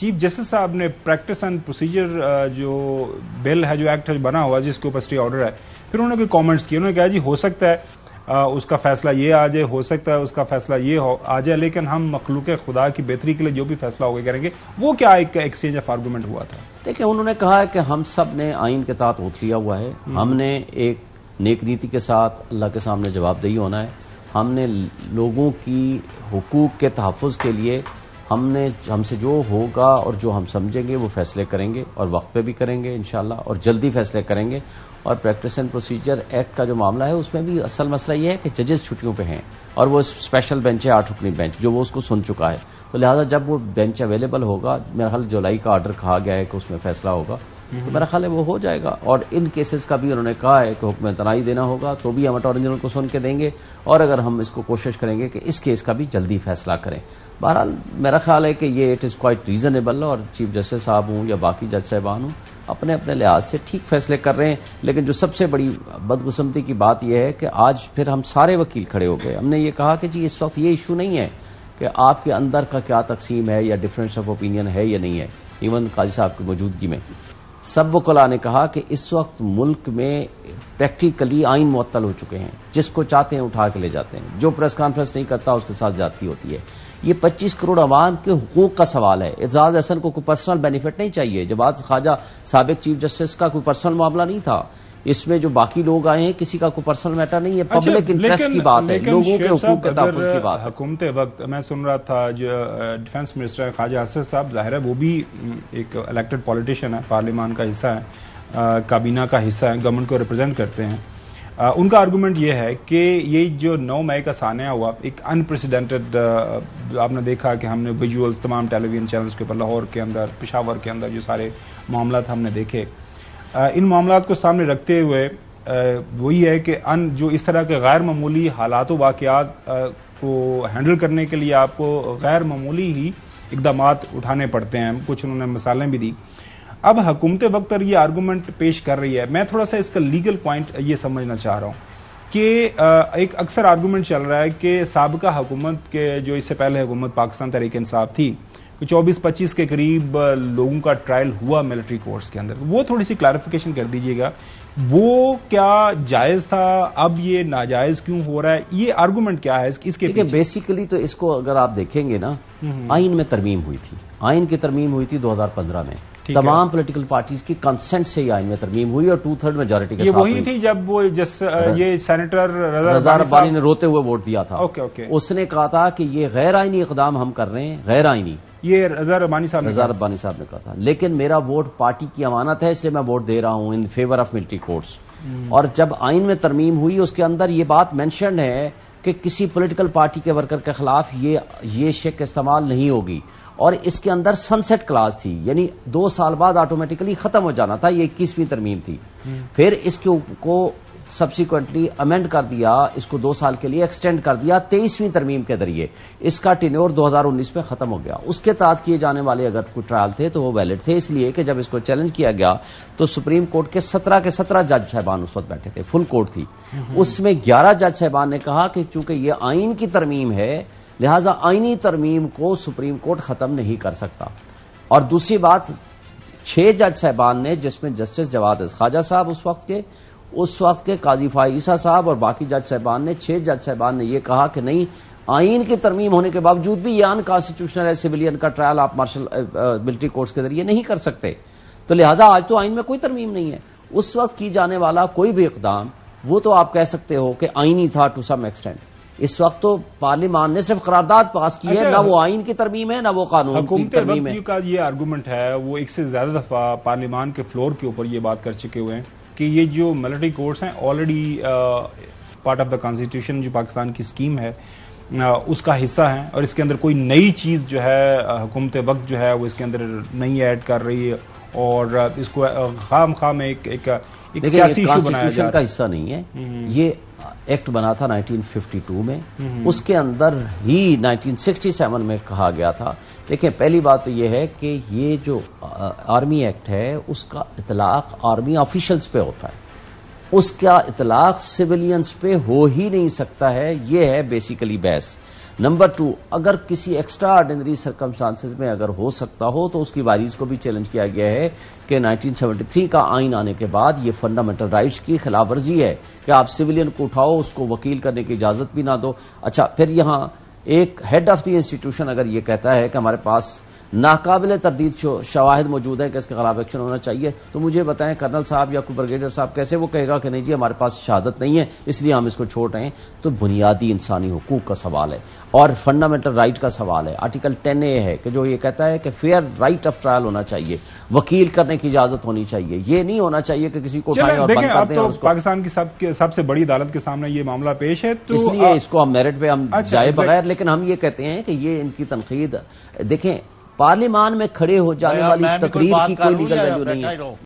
Chief justice صاحب نے practice and procedure جو بل ہے، جو ایکٹ ہے بنا ہوا جس کے اوپر اسٹے آرڈر ہے، پھر انہوں نے کوئی کامنٹس کیے. انہوں نے کہا جی ہو سکتا ہے اس کا فیصلہ یہ آ جائے، ہو سکتا ہے اس کا فیصلہ یہ آ جائے، لیکن ہم مخلوق خدا کی بہتری کے لیے جو بھی فیصلہ ہوگا کریں گے. وہ کیا ایک ایکسچینج آف آرگومنٹ ہوا تھا؟ دیکھیں، انہوں نے کہا ہے کہ ہم سب نے آئین کے تحت اوتھ لیا ہوا ہے، ہم نے ایک نیک نیتی کے ساتھ اللہ کے سامنے جواب دہی ہونا ہے. ہم نے لوگوں کی حقوق کے تحفظ کے لیے ہم سے جو ہوگا اور جو ہم سمجھیں گے وہ فیصلے کریں گے، اور وقت پہ بھی کریں گے انشاءاللہ، اور جلدی فیصلے کریں گے. اور پریکٹس اینڈ پروسیجر ایکٹ کا جو معاملہ ہے اس میں بھی اصل مسئلہ یہ ہے کہ ججز چھٹیوں پہ ہیں، اور وہ اسپیشل بینچ ہے 8 رکنی بینچ جو وہ اس کو سن چکا ہے. تو لہٰذا جب وہ بینچ اویلیبل ہوگا، میرا خیال جولائی کا آرڈر کہا گیا ہے کہ اس میں فیصلہ ہوگا، تو میرا خیال ہے وہ ہو جائے گا. اور ان کیسز کا بھی انہوں نے کہا ہے کہ حکم تنائی دینا ہوگا تو بھی ہم اٹارنی جنرل کو سن کے دیں گے، اور اگر ہم اس کو کوشش کریں گے کہ اس کیس کا بھی جلدی فیصلہ کریں. بہرحال میرا خیال ہے کہ یہ اٹ از کوائٹ ریزنیبل، اور چیف جسٹس صاحب ہوں یا باقی جج صاحبان ہوں اپنے اپنے لحاظ سے ٹھیک فیصلے کر رہے ہیں. لیکن جو سب سے بڑی بدقسمتی کی بات یہ ہے کہ آج پھر ہم سارے وکیل کھڑے ہو گئے. ہم نے یہ کہا کہ جی اس وقت یہ ایشو نہیں ہے کہ آپ کے اندر کا کیا تقسیم ہے یا ڈفرینس آف اوپینین ہے یا نہیں ہے. ایون قاضی صاحب کی موجودگی میں سب وکلاء نے کہا کہ اس وقت ملک میں پریکٹیکلی آئین معطل ہو چکے ہیں، جس کو چاہتے ہیں اٹھا کے لے جاتے ہیں، جو پریس کانفرنس نہیں کرتا اس کے ساتھ زیادتی ہوتی ہے. یہ 25 کروڑ عوام کے حقوق کا سوال ہے. اعزاز احسن کو کوئی پرسنل بینیفٹ نہیں چاہیے. جواز خواجہ سابق چیف جسٹس کا کوئی پرسنل معاملہ نہیں تھا. اس میں جو باقی لوگ آئے ہیں کسی کا کوئی پرسنل میٹر نہیں ہے، پبلک انٹرسٹ کی بات ہے، لوگوں کے حقوق کے تحفظ کی بات ہے. حکومت وقت میں سن رہا تھا جو ڈیفنس منسٹر خواجہ اسد صاحب، ظاہر ہے وہ بھی ایک الیکٹڈ پولیٹیشین ہے، پارلیمان کا حصہ ہے، کابینہ کا حصہ ہے، گورنمنٹ کو ریپرزینٹ کرتے ہیں. ان کا آرگومنٹ یہ ہے کہ یہ جو 9 مئی کا سانحہ ہوا ایک انپریسیڈنٹڈ، آپ نے دیکھا کہ ہم نے ویژولز تمام ٹیلی ویژن چینلز کے اوپر، لاہور کے اندر، پشاور کے اندر جو سارے معاملات ہم نے دیکھے، ان معاملات کو سامنے رکھتے ہوئے وہی ہے کہ جو اس طرح کے غیر معمولی حالات و واقعات کو ہینڈل کرنے کے لیے آپ کو غیر معمولی ہی اقدامات اٹھانے پڑتے ہیں. کچھ انہوں نے مثالیں بھی دی. اب حکومت وقت پر یہ آرگومنٹ پیش کر رہی ہے. میں تھوڑا سا اس کا لیگل پوائنٹ یہ سمجھنا چاہ رہا ہوں کہ ایک اکثر آرگومنٹ چل رہا ہے کہ سابقہ حکومت کے جو اس سے پہلے حکومت پاکستان تحریک انصاف تھی، 24-25 کے قریب لوگوں کا ٹرائل ہوا ملٹری کورٹس کے اندر. وہ تھوڑی سی کلیریفیکیشن کر دیجیے گا، وہ کیا جائز تھا، اب یہ ناجائز کیوں ہو رہا ہے، یہ آرگومنٹ کیا ہے اس کے پیچھے؟ بیسیکلی تو اس کو اگر آپ دیکھیں گے نا، آئین میں ترمیم ہوئی تھی، آئین کی ترمیم ہوئی تھی 2015 میں، تمام پولیٹیکل پارٹیز کی کنسنٹ سے یہ آئین میں ترمیم ہوئی اور 2/3 میجورٹی کے ساتھ. یہ وہی تھی جب وہ یہ سینیٹر رضا ربانی نے روتے ہوئے ووٹ دیا تھا. اوکے. اس نے کہا تھا کہ یہ غیر آئینی اقدام ہم کر رہے ہیں، غیر آئینی. یہ رضا ربانی صاحب نے کہا تھا، لیکن میرا ووٹ پارٹی کی امانت ہے اس لیے میں ووٹ دے رہا ہوں in favour of military courts. اور جب آئین میں ترمیم ہوئی اس کے اندر یہ بات مینشنڈ ہے کہ کسی پولیٹیکل پارٹی کے ورکر کے خلاف یہ شک استعمال نہیں ہوگی. اور اس کے اندر سنسیٹ کلاز تھی، یعنی 2 سال بعد آٹومیٹکلی ختم ہو جانا تھا. یہ 21ویں ترمیم تھی. پھر اس کو سبسیکوینٹلی امینڈ کر دیا، اس کو 2 سال کے لیے ایکسٹینڈ کر دیا 23ویں ترمیم کے ذریعے. اس کا ٹینیور 2019 میں ختم ہو گیا. اس کے تحت کیے جانے والے اگر کوئی ٹرائل تھے تو وہ ویلڈ تھے، اس لیے کہ جب اس کو چیلنج کیا گیا تو سپریم کورٹ کے 17 جج صاحبان اس وقت بیٹھے تھے، فل کورٹ تھی. اس میں 11 جج صاحبان نے کہا کہ چونکہ یہ آئین کی ترمیم ہے لہذا آئینی ترمیم کو سپریم کورٹ ختم نہیں کر سکتا. اور دوسری بات 6 جج صاحبان نے، جس میں جسٹس جواد خواجہ صاحب اس وقت کے قاضی فائز عیسیٰ صاحب اور باقی جج صاحبان نے، 6 جج صاحبان نے یہ کہا کہ نہیں، آئین کی ترمیم ہونے کے باوجود بھی یہ انکانسٹیٹیوشنل ہے، سویلین کا ٹرائل آپ مارشل ملٹری کورٹس کے ذریعے نہیں کر سکتے. تو لہذا آج تو آئین میں کوئی ترمیم نہیں ہے. اس وقت کی جانے والا کوئی بھی اقدام وہ تو آپ کہہ سکتے ہو کہ آئینی تھا ٹو سم ایکسٹینٹ. اس وقت تو پارلیمان نے صرف قرارداد پاس کی ہے، نہ وہ آئین کی ترمیم ہے نہ وہ قانون کی ترمیم ہے. حکومت کا یہ آرگومنٹ ہے، وہ ایک سے زیادہ دفعہ پارلیمان کے فلور کے اوپر یہ بات کر چکے ہوئے ہیں کہ یہ جو ملٹری کورٹس ہیں already part of the constitution جو پاکستان کی اسکیم ہے اس کا حصہ ہیں، اور اس کے اندر کوئی نئی چیز جو ہے حکومت وقت جو ہے وہ اس کے اندر نہیں ایڈ کر رہی ہے، اور اس کو خام ایک سیاسی ایشو بنایا جا رہا ہے. کا حصہ نہیں ہے. یہ ایکٹ بنا تھا 1952 میں، اس کے اندر ہی 1967 میں کہا گیا تھا. دیکھیں پہلی بات تو یہ ہے کہ یہ جو آرمی ایکٹ ہے اس کا اطلاق آرمی آفیشلز پہ ہوتا ہے، اس کا اطلاق سویلینز پہ ہو ہی نہیں سکتا ہے. یہ ہے بیسیکلی بحث. نمبر 2، اگر کسی ایکسٹرا آرڈینری سرکمسٹانسز میں اگر ہو سکتا ہو تو اس کی وائریز کو بھی چیلنج کیا گیا ہے کہ 1973 کا آئین آنے کے بعد یہ فنڈامنٹل رائٹس کی خلاف ورزی ہے کہ آپ سویلین کو اٹھاؤ، اس کو وکیل کرنے کی اجازت بھی نہ دو. اچھا، پھر یہاں ایک ہیڈ آف دی انسٹیٹیوشن اگر یہ کہتا ہے کہ ہمارے پاس ناقابل تردید شواہد موجود ہے کہ اس کے خلاف ایکشن ہونا چاہیے، تو مجھے بتائیں کرنل صاحب یا کوئی بریگیڈیئر صاحب کیسے وہ کہے گا کہ نہیں جی ہمارے پاس شہادت نہیں ہے اس لیے ہم اس کو چھوڑ رہے ہیں؟ تو بنیادی انسانی حقوق کا سوال ہے اور فنڈامنٹل رائٹ کا سوال ہے. آرٹیکل 10A ہے کہ جو یہ کہتا ہے کہ فیئر رائٹ آف ٹرائل ہونا چاہیے، وکیل کرنے کی اجازت ہونی چاہیے. یہ نہیں ہونا چاہیے کہ کسی کو اٹھائیں اور بند کر دیں. اب تو پاکستان کی سب سے بڑی عدالت کے سامنے یہ معاملہ پیش ہے، تو اس لیے اس کو ہم میرٹ پہ ہم جائے بغیر، لیکن ہم یہ کہتے ہیں کہ یہ ان کی تنقید، دیکھیں پارلیمان میں کھڑے ہو جانے والی تقریر کی کوئی لیگل ویلیو نہیں ہے.